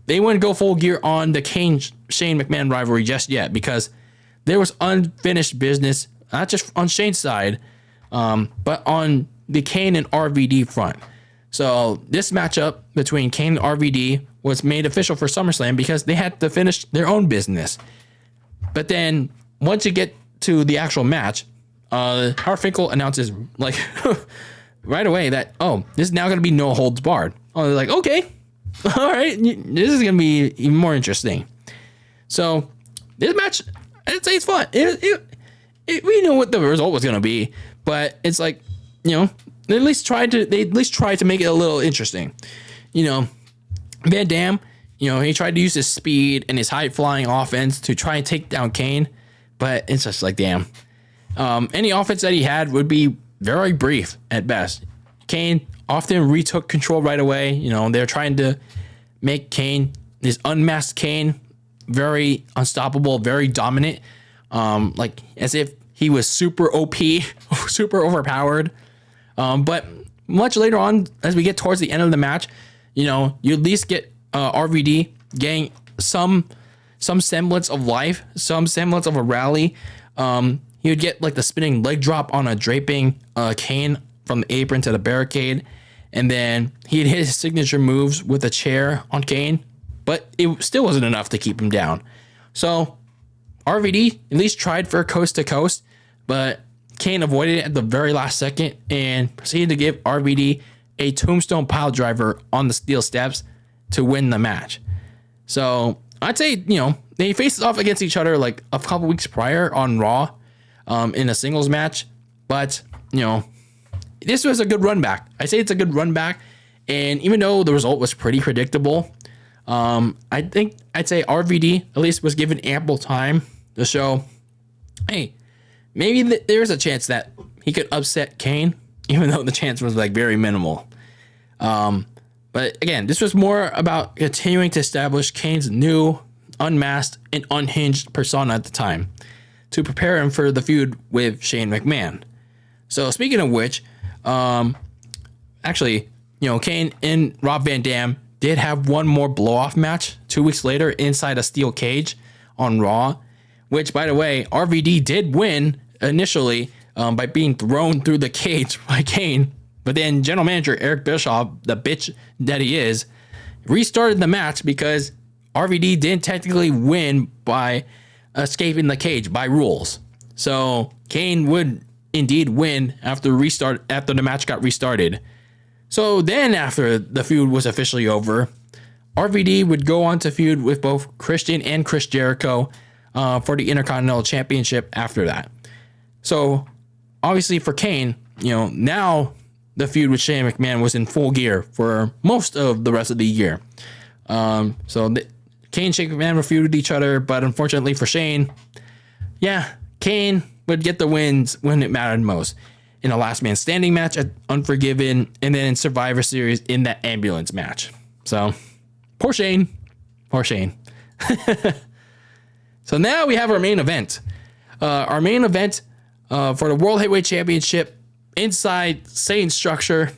they wouldn't go full gear on the Kane-Shane McMahon rivalry just yet because there was unfinished business, not just on Shane's side, but on the Kane and RVD front. So this matchup between Kane and RVD was made official for SummerSlam because they had to finish their own business. But then once you get to the actual match, Howard Finkel announces like right away that, this is now going to be no holds barred. Oh, they're like, okay, all right, this is going to be even more interesting. So this match, I'd say it's fun. We know what the result was going to be, but it's like, they at least tried to make it a little interesting. Van Dam, he tried to use his speed and his high flying offense to try and take down Kane, but it's just like, damn. Any offense that he had would be very brief at best. Kane often retook control right away. They're trying to make Kane, this unmasked Kane, very unstoppable, very dominant, like as if he was super OP, super overpowered. But much later on, as we get towards the end of the match, you at least get RVD getting some semblance of life, some semblance of a rally. He would get like the spinning leg drop on a draping Kane from the apron to the barricade. And then he'd hit his signature moves with a chair on Kane, but it still wasn't enough to keep him down. So RVD at least tried for coast to coast, but Kane avoided it at the very last second and proceeded to give RVD a tombstone pile driver on the steel steps to win the match. So I'd say, they faced off against each other like a couple weeks prior on Raw in a singles match. But, this was a good run back. I say it's a good run back. And even though the result was pretty predictable, I think I'd say RVD at least was given ample time to show, hey, maybe there's a chance that he could upset Kane, even though the chance was like very minimal. But again, this was more about continuing to establish Kane's new unmasked and unhinged persona at the time to prepare him for the feud with Shane McMahon. So speaking of which, actually, Kane and Rob Van Dam did have one more blow-off match 2 weeks later inside a steel cage on Raw, which, by the way, RVD did win initially by being thrown through the cage by Kane. But then general manager Eric Bischoff, the bitch that he is, restarted the match because RVD didn't technically win by escaping the cage by rules. So Kane would indeed win after the match got restarted. So then after the feud was officially over, RVD would go on to feud with both Christian and Chris Jericho for the Intercontinental Championship after that. So obviously for Kane, now the feud with Shane McMahon was in full gear for most of the rest of the year. Kane and Shane McMahon were feud with each other, but unfortunately for Shane, Kane would get the wins when it mattered most. In a last man standing match at Unforgiven, and then in Survivor Series in that ambulance match. So, poor Shane. Poor Shane. So now we have our main event. Our main event for the World Heavyweight Championship inside same structure,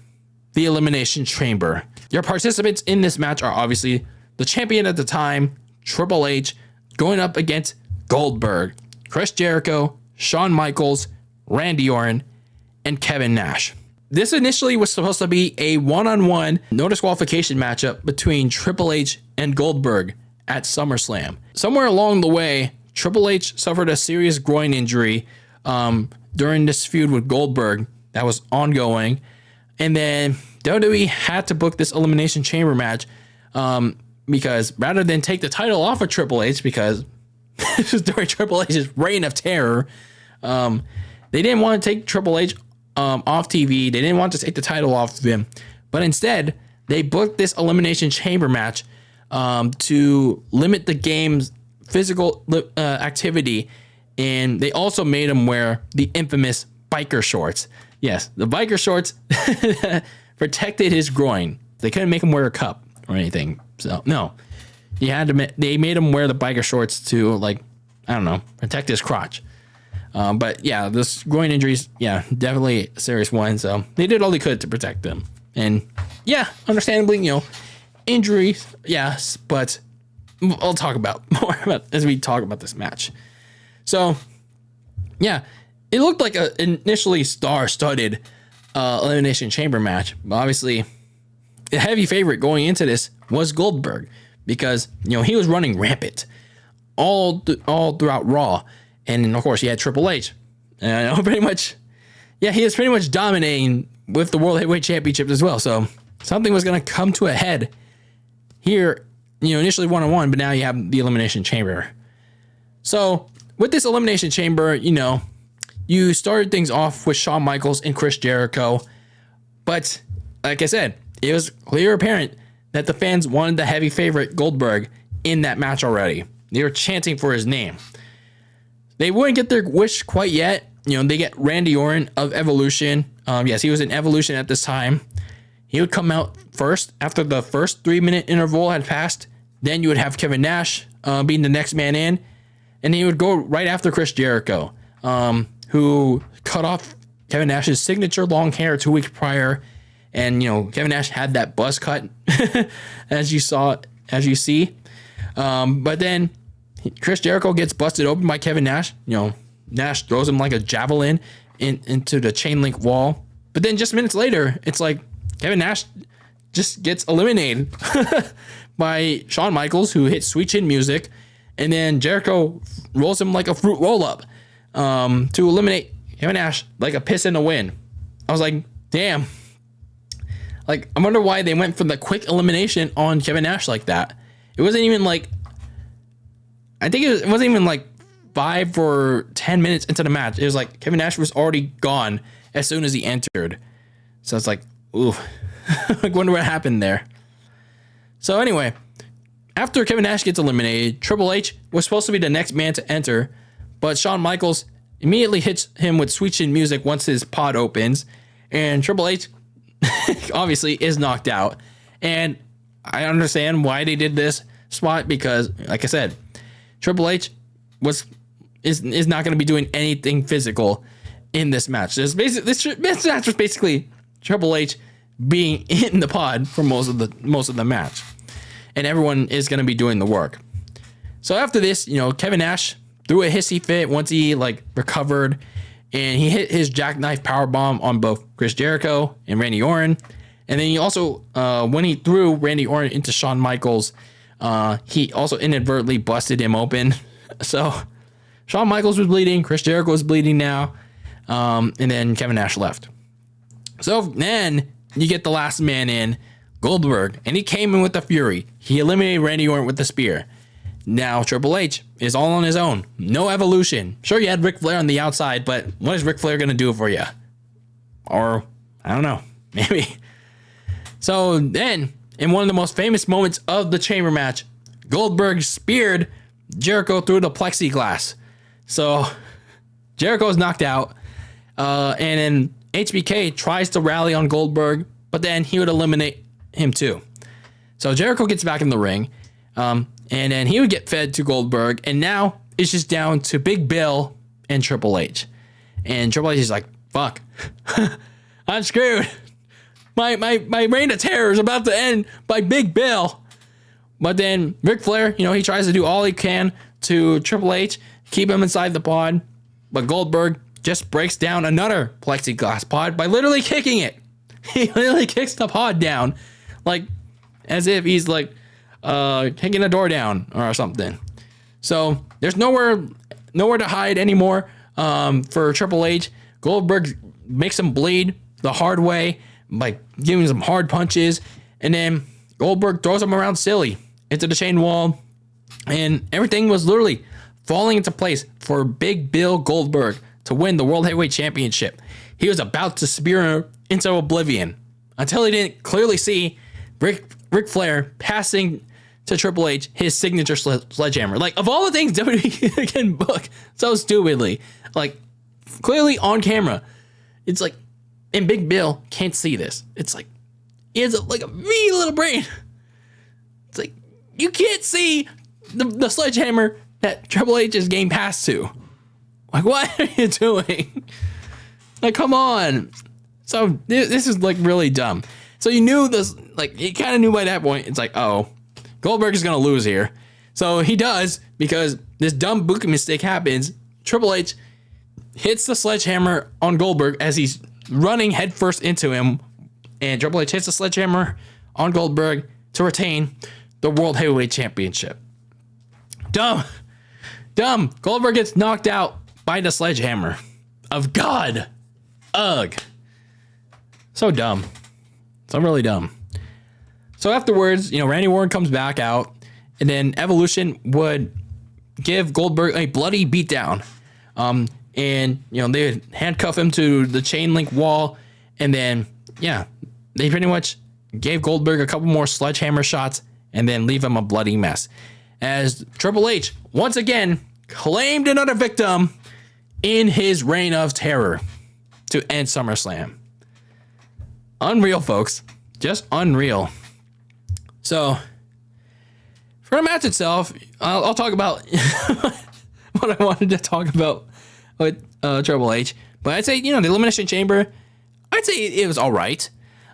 the Elimination Chamber. Your participants in this match are obviously the champion at the time, Triple H, going up against Goldberg, Chris Jericho, Shawn Michaels, Randy Orton, and Kevin Nash. This initially was supposed to be a one-on-one, no disqualification matchup between Triple H and Goldberg at SummerSlam. Somewhere along the way, Triple H suffered a serious groin injury during this feud with Goldberg that was ongoing. And then WWE had to book this Elimination Chamber match because rather than take the title off of Triple H, because this was during Triple H's reign of terror, they didn't want to take Triple H off TV. They didn't want to take the title off of him. But instead, they booked this Elimination Chamber match to limit the game's physical activity. And they also made him wear the infamous biker shorts. Yes, the biker shorts protected his groin. They couldn't make him wear a cup or anything. So, no. They made him wear the biker shorts to, protect his crotch. But yeah, this groin injuries, definitely a serious one. So they did all they could to protect them. And yeah, understandably, injuries, yes, but I'll talk about more about as we talk about this match. So yeah, it looked like a initially star-studded Elimination Chamber match. But obviously, the heavy favorite going into this was Goldberg because, he was running rampant all throughout Raw. And of course, he had Triple H. Pretty much, he was pretty much dominating with the World Heavyweight Championship as well. So something was going to come to a head here, initially one-on-one, but now you have the Elimination Chamber. So with this Elimination Chamber, you started things off with Shawn Michaels and Chris Jericho. But like I said, it was clear apparent that the fans wanted the heavy favorite Goldberg in that match already. They were chanting for his name. They wouldn't get their wish quite yet. They get Randy Orton of Evolution. Yes, he was in Evolution at this time. He would come out first after the first 3-minute interval had passed. Then you would have Kevin Nash being the next man in. And he would go right after Chris Jericho, who cut off Kevin Nash's signature long hair 2 weeks prior. And, Kevin Nash had that buzz cut, as you see. But then Chris Jericho gets busted open by Kevin Nash. Nash throws him like a javelin into the chain link wall. But then just minutes later, it's like Kevin Nash just gets eliminated by Shawn Michaels, who hits Sweet Chin Music. And then Jericho rolls him like a fruit roll-up to eliminate Kevin Nash like a piss in the wind. I was like, damn. I wonder why they went for the quick elimination on Kevin Nash like that. It wasn't even it wasn't even 5 or 10 minutes into the match. It was like Kevin Nash was already gone as soon as he entered. So it's like, ooh, wonder what happened there. So anyway, after Kevin Nash gets eliminated, Triple H was supposed to be the next man to enter, but Shawn Michaels immediately hits him with Sweet Chin Music once his pod opens, and Triple H obviously is knocked out. And I understand why they did this spot because, like I said, Triple H is not going to be doing anything physical in this match. This match was basically Triple H being in the pod for most of the match, and everyone is going to be doing the work. So after this, Kevin Nash threw a hissy fit once he recovered, and he hit his jackknife powerbomb on both Chris Jericho and Randy Orton. And then he also, when he threw Randy Orton into Shawn Michaels, he also inadvertently busted him open. So Shawn Michaels was bleeding, Chris Jericho was bleeding now, and then Kevin Nash left. So then you get the last man in, Goldberg, and he came in with the fury. He eliminated Randy Orton with the spear. Now Triple H is all on his own. No evolution. Sure, you had Ric Flair on the outside, but what is Ric Flair going to do for you? Or, I don't know, maybe. So then, in one of the most famous moments of the Chamber match, Goldberg speared Jericho through the plexiglass. So Jericho is knocked out. And then HBK tries to rally on Goldberg, but then he would eliminate him too. So Jericho gets back in the ring. And then he would get fed to Goldberg. And now it's just down to Big Bill and Triple H. And Triple H is like, fuck, I'm screwed. My reign of terror is about to end by Big Bill. But then Ric Flair, he tries to do all he can to Triple H, keep him inside the pod. But Goldberg just breaks down another plexiglass pod by literally kicking it. He literally kicks the pod down, like as if he's like kicking a door down or something. So there's nowhere to hide anymore for Triple H. Goldberg makes him bleed the hard way by giving some hard punches, and then Goldberg throws him around silly into the chain wall, and everything was literally falling into place for Big Bill Goldberg to win the World Heavyweight Championship. He was about to spear him into oblivion until he didn't clearly see Ric Flair passing to Triple H his signature sledgehammer. Like, of all the things WWE can book so stupidly, like clearly on camera, it's like, and Big Bill can't see this. It's like, he has like a wee little brain. It's like, you can't see the sledgehammer that Triple H is getting passed to. Like, what are you doing? Like, come on. So this is like really dumb. So you knew this, like, you kind of knew by that point. It's like, oh, Goldberg is going to lose here. So he does, because this dumb booking mistake happens. Triple H hits the sledgehammer on Goldberg as he's running headfirst into him. And Triple H hits the sledgehammer on Goldberg to retain the World Heavyweight Championship. Dumb. Goldberg gets knocked out by the sledgehammer of God. Ugh. So dumb. So really dumb. So afterwards, Randy Orton comes back out, and then Evolution would give Goldberg a bloody beatdown. And they would handcuff him to the chain link wall, and then they pretty much gave Goldberg a couple more sledgehammer shots and then leave him a bloody mess. As Triple H once again claimed another victim in his reign of terror to end SummerSlam. Unreal, folks. Just unreal. So, for the match itself, I'll talk about what I wanted to talk about with Triple H. But I'd say, the Elimination Chamber, I'd say it was all right.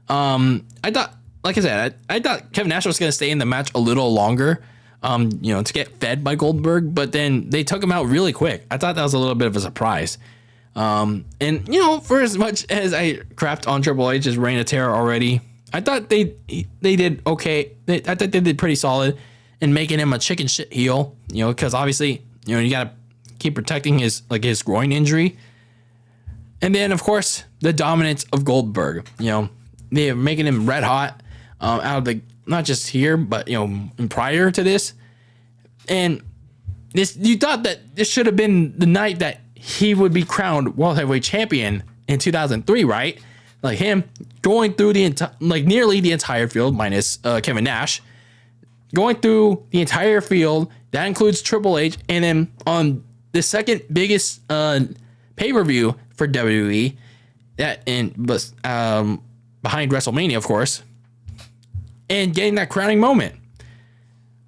I thought, like I said, I thought Kevin Nash was going to stay in the match a little longer, to get fed by Goldberg. But then they took him out really quick. I thought that was a little bit of a surprise. And, for as much as I crapped on Triple H's reign of terror already, I thought they did okay. I thought they did pretty solid in making him a chicken shit heel, because obviously, you got to keep protecting his groin injury. And then, of course, the dominance of Goldberg. They're making him red hot out of the, not just here, but, prior to this. And you thought that this should have been the night that he would be crowned World Heavyweight Champion in 2003, right? Like him going through nearly the entire field, minus Kevin Nash, going through the entire field. That includes Triple H, and then on the second biggest pay-per-view for WWE, behind WrestleMania, of course, and getting that crowning moment.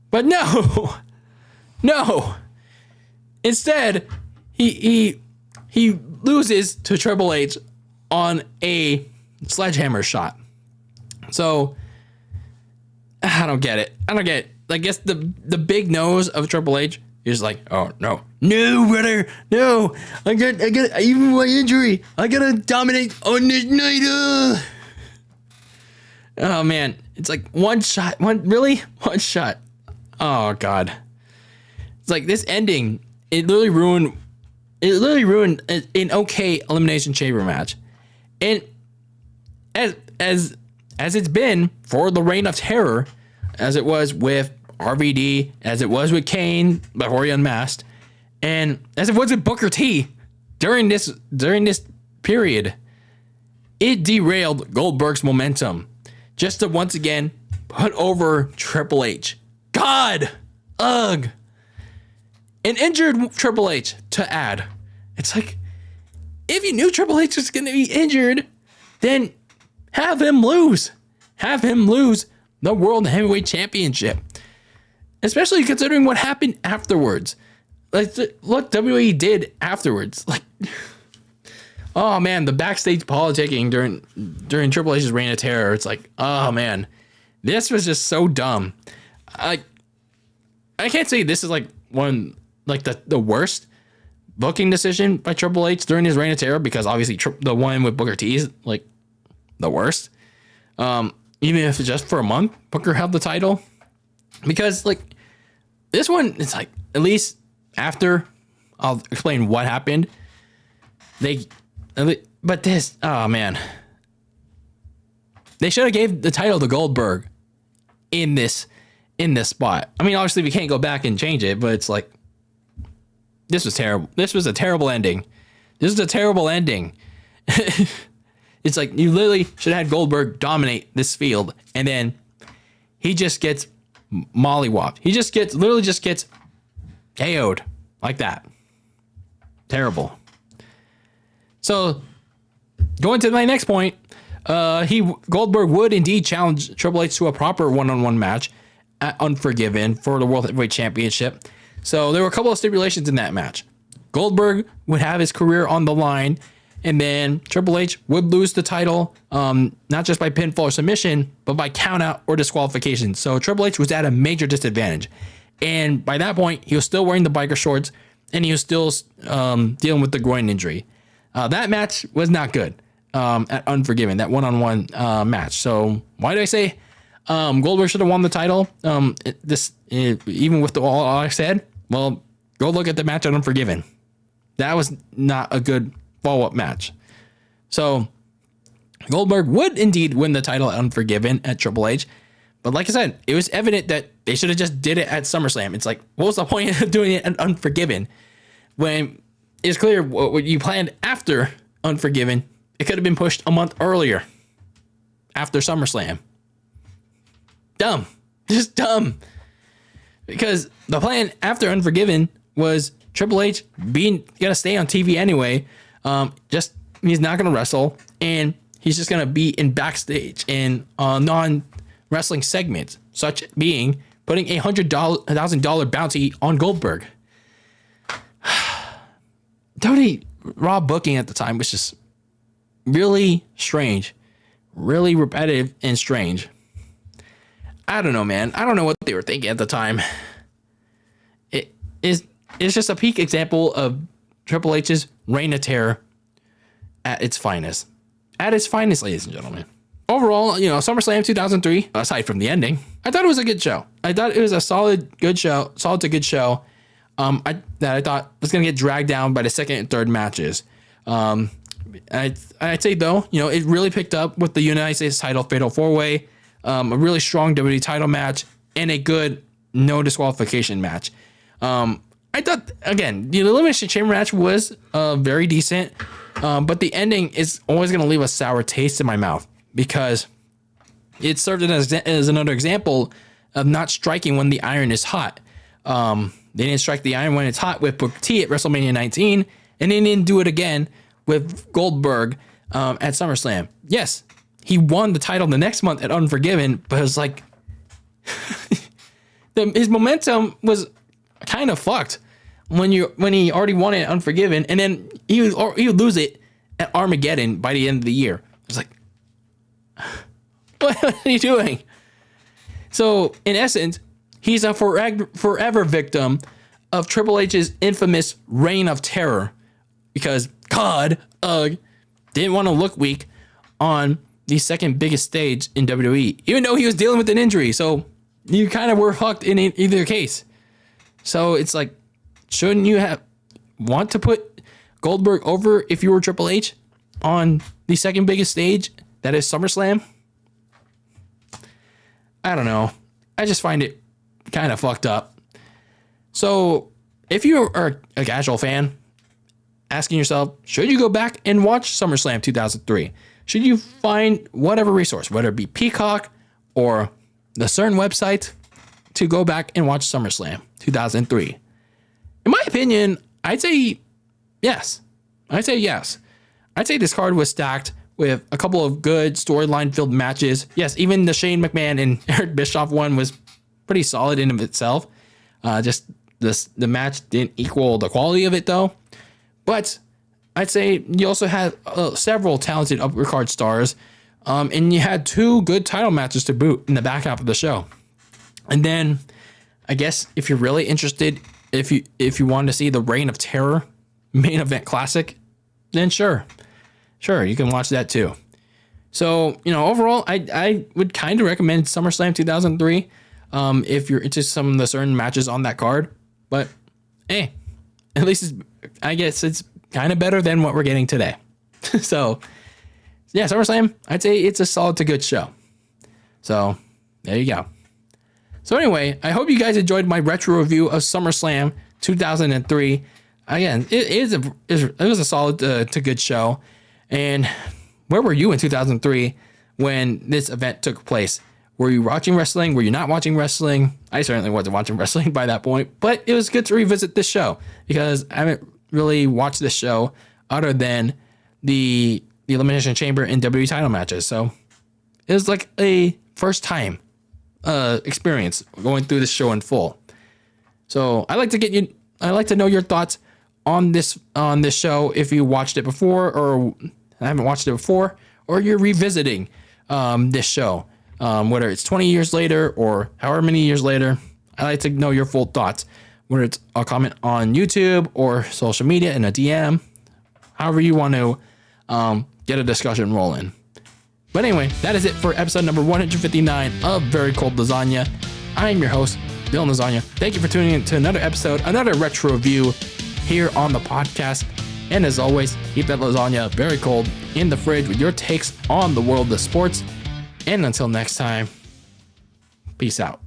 But no. Instead, he loses to Triple H on a sledgehammer shot. So I don't get it. I guess the big nose of Triple H is like, oh no, brother, no. I got even my injury. I gotta dominate on this night. Oh man, it's like one shot. One shot. Oh god, it's like this ending. It literally ruined an okay Elimination Chamber match. And as it's been for the Reign of Terror, as it was with RVD, as it was with Kane before he unmasked, and as it was with Booker T during this period, it derailed Goldberg's momentum just to once again put over Triple H. God, ugh. An injured Triple H to add. It's like if you knew Triple H was going to be injured, then have him lose. Have him lose the World Heavyweight Championship. Especially considering what happened afterwards. Like, what WWE did afterwards. Like, oh man, the backstage politicking during Triple H's reign of terror. It's like, oh man, this was just so dumb. I can't say this is like one, like the worst booking decision by Triple H during his reign of terror, because obviously the one with Booker T is like the worst. Even if it's just for a month, Booker held the title. Because like this one, it's like, at least after I'll explain what happened, but this, oh man, they should have gave the title to Goldberg in this spot. I mean, obviously we can't go back and change it, but it's like, this was terrible. This was a terrible ending. This is a terrible ending. It's like, you literally should have had Goldberg dominate this field, and then he just gets mollywopped. He just literally gets KO'd like that. Terrible. So, going to my next point, Goldberg would indeed challenge Triple H to a proper one-on-one match at Unforgiven for the World Heavyweight Championship. So there were a couple of stipulations in that match. Goldberg would have his career on the line, and then Triple H would lose the title, not just by pinfall or submission, but by countout or disqualification. So Triple H was at a major disadvantage. And by that point, he was still wearing the biker shorts, and he was still dealing with the groin injury. That match was not good at Unforgiven, that one-on-one match. So why do I say Goldberg should have won the title? Even with all I said, well, go look at the match at Unforgiven. That was not a good follow-up match. So Goldberg would indeed win the title at Unforgiven at Triple H. But like I said, it was evident that they should have just did it at SummerSlam. It's like, what was the point of doing it at Unforgiven when it's clear what you planned after Unforgiven? It could have been pushed a month earlier after SummerSlam. Dumb. Just dumb. Because the plan after Unforgiven was Triple H gonna stay on TV anyway. He's not gonna wrestle, and he's just gonna be in backstage in non-wrestling segments, such being putting $100,000 bounty on Goldberg. WWE Raw booking at the time was just really strange, really repetitive and strange. I don't know, man. I don't know what they were thinking at the time. It's just a peak example of Triple H's reign of terror at its finest. At its finest, ladies and gentlemen. Overall, SummerSlam 2003, aside from the ending, I thought it was a good show. I thought it was a solid to good show. That I thought was going to get dragged down by the second and third matches. I'd say, though, it really picked up with the United States title Fatal 4-Way, a really strong WWE title match, and a good no disqualification match. I thought, again, the Elimination Chamber match was very decent, but the ending is always going to leave a sour taste in my mouth because it served as another example of not striking when the iron is hot. They didn't strike the iron when it's hot with Booker T at WrestleMania 19, and they didn't do it again with Goldberg at SummerSlam. Yes, he won the title the next month at Unforgiven, but it was like his momentum was kind of fucked when he already won it at Unforgiven, and then he would lose it at Armageddon by the end of the year. It's like, what are you doing? So in essence, he's a forever victim of Triple H's infamous reign of terror because God didn't want to look weak on the second biggest stage in WWE, even though he was dealing with an injury. So you kind of were fucked in either case. So it's like, shouldn't you want to put Goldberg over if you were Triple H on the second biggest stage that is SummerSlam? I don't know. I just find it kind of fucked up. So if you are a casual fan, asking yourself, should you go back and watch SummerSlam 2003? Should you find whatever resource, whether it be Peacock or the certain website, to go back and watch SummerSlam 2003? In my opinion, I'd say yes. I'd say this card was stacked with a couple of good storyline filled matches. Yes, even the Shane McMahon and Eric Bischoff one was pretty solid in of itself. Just the match didn't equal the quality of it though. But I'd say you also had several talented upper card stars. And you had 2 good title matches to boot in the back half of the show. And then I guess if you're really interested, if you want to see the Reign of Terror main event classic, then sure, you can watch that too. So, overall, I would kind of recommend SummerSlam 2003 if you're into some of the certain matches on that card. But hey, at least I guess it's kind of better than what we're getting today. So yeah, SummerSlam, I'd say it's a solid to good show. So there you go. So anyway, I hope you guys enjoyed my retro review of SummerSlam 2003. Again, it was a solid to good show. And where were you in 2003 when this event took place? Were you watching wrestling? Were you not watching wrestling? I certainly wasn't watching wrestling by that point, but it was good to revisit this show because I haven't really watched this show other than the Elimination Chamber and WWE title matches. So it was like a first time experience going through this show in full. So I'd like to know your thoughts on this show if you watched it before or haven't watched it before, or you're revisiting this show, whether it's 20 years later or however many years later. I'd like to know your full thoughts, whether it's a comment on YouTube or social media in a DM, however you want to get a discussion rolling. But anyway, that is it for episode number 159 of Very Cold Lasagna. I'm your host, DylanLasagna. Thank you for tuning in to another episode, another retro review here on the podcast. And as always, keep that lasagna very cold in the fridge with your takes on the world of sports. And until next time, peace out.